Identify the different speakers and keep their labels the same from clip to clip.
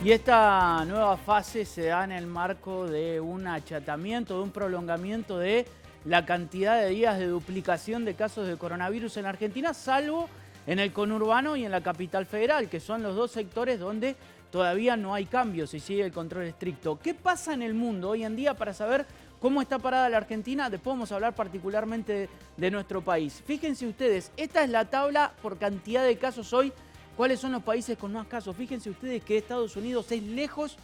Speaker 1: Y esta nueva fase se da en el marco de un achatamiento, de un prolongamiento de la cantidad de días de duplicación de casos de coronavirus en la Argentina, salvo en el conurbano y en la capital federal, que son los dos sectores donde todavía no hay cambios y sigue el control estricto. ¿Qué pasa en el mundo hoy en día para saber cómo está parada la Argentina? Después vamos a hablar particularmente de nuestro país. Fíjense ustedes, esta es la tabla por cantidad de casos hoy. ¿Cuáles son los países con más casos? Fíjense ustedes que Estados Unidos es lejos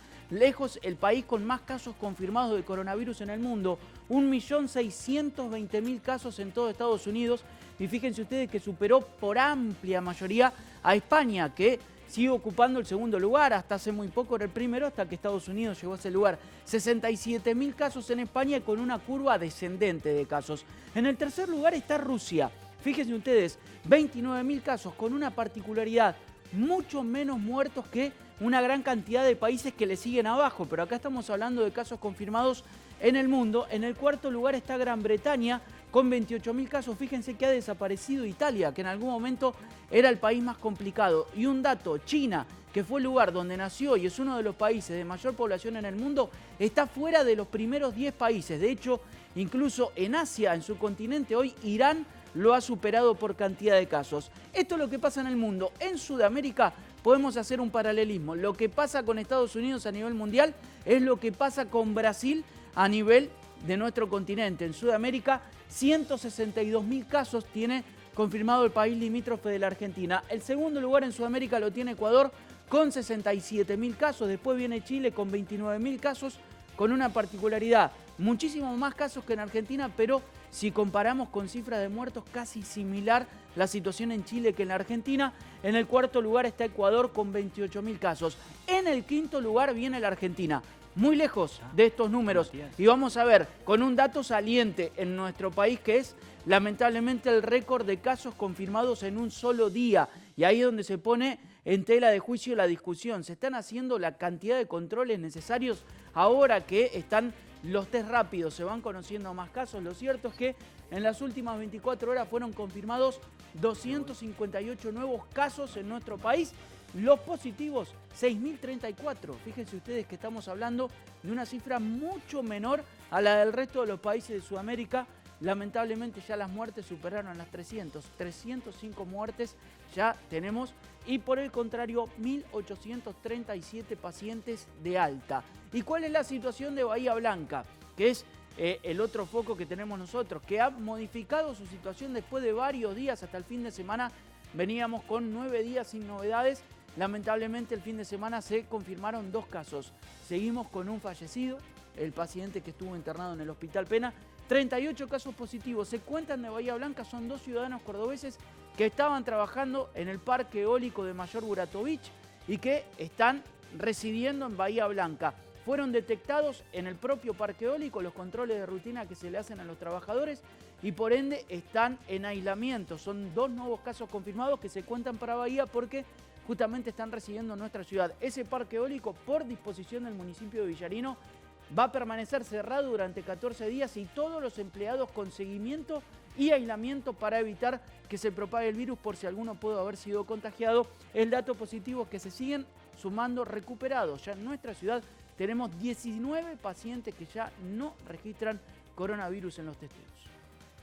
Speaker 1: el país con más casos confirmados de coronavirus en el mundo. 1.620.000 casos en todo Estados Unidos. Y fíjense ustedes que superó por amplia mayoría a España, que sigue ocupando el segundo lugar. Hasta hace muy poco era el primero, hasta que Estados Unidos llegó a ese lugar. 67.000 casos en España con una curva descendente de casos. En el tercer lugar está Rusia. Fíjense ustedes, 29.000 casos con una particularidad, mucho menos muertos que una gran cantidad de países que le siguen abajo. Pero acá estamos hablando de casos confirmados en el mundo. En el cuarto lugar está Gran Bretaña con 28.000 casos. Fíjense que ha desaparecido Italia, que en algún momento era el país más complicado. Y un dato, China, que fue el lugar donde nació y es uno de los países de mayor población en el mundo, está fuera de los primeros 10 países. De hecho, incluso en Asia, en su continente, hoy Irán lo ha superado por cantidad de casos. Esto es lo que pasa en el mundo. En Sudamérica podemos hacer un paralelismo. Lo que pasa con Estados Unidos a nivel mundial es lo que pasa con Brasil a nivel de nuestro continente. En Sudamérica, 162.000 casos tiene confirmado el país limítrofe de la Argentina. El segundo lugar en Sudamérica lo tiene Ecuador con 67.000 casos. Después viene Chile con 29.000 casos, con una particularidad. Muchísimos más casos que en Argentina, pero si comparamos con cifras de muertos, casi similar la situación en Chile que en la Argentina. En el cuarto lugar está Ecuador con 28.000 casos. En el quinto lugar viene la Argentina, muy lejos de estos números. Y vamos a ver con un dato saliente en nuestro país, que es lamentablemente el récord de casos confirmados en un solo día. Y ahí es donde se pone en tela de juicio la discusión. ¿Se están haciendo la cantidad de controles necesarios ahora que están los test rápidos? Se van conociendo más casos. Lo cierto es que en las últimas 24 horas fueron confirmados 258 nuevos casos en nuestro país. Los positivos, 6.034. Fíjense ustedes que estamos hablando de una cifra mucho menor a la del resto de los países de Sudamérica. Lamentablemente ya las muertes superaron las 300. 305 muertes ya tenemos. Y por el contrario, 1.837 pacientes de alta. ¿Y cuál es la situación de Bahía Blanca? Que es el otro foco que tenemos nosotros, que ha modificado su situación después de varios días. Hasta el fin de semana veníamos con 9 días sin novedades. Lamentablemente el fin de semana se confirmaron 2 casos. Seguimos con un fallecido, el paciente que estuvo internado en el Hospital Pena. 38 casos positivos se cuentan de Bahía Blanca. Son 2 ciudadanos cordobeses que estaban trabajando en el parque eólico de Mayor Buratovich y que están residiendo en Bahía Blanca. Fueron detectados en el propio parque eólico los controles de rutina que se le hacen a los trabajadores y por ende están en aislamiento. Son 2 nuevos casos confirmados que se cuentan para Bahía porque justamente están residiendo en nuestra ciudad. Ese parque eólico, por disposición del municipio de Villarino, va a permanecer cerrado durante 14 días y todos los empleados con seguimiento y aislamiento para evitar que se propague el virus por si alguno pudo haber sido contagiado. El dato positivo es que se siguen sumando recuperados. Ya en nuestra ciudad tenemos 19 pacientes que ya no registran coronavirus en los testeos.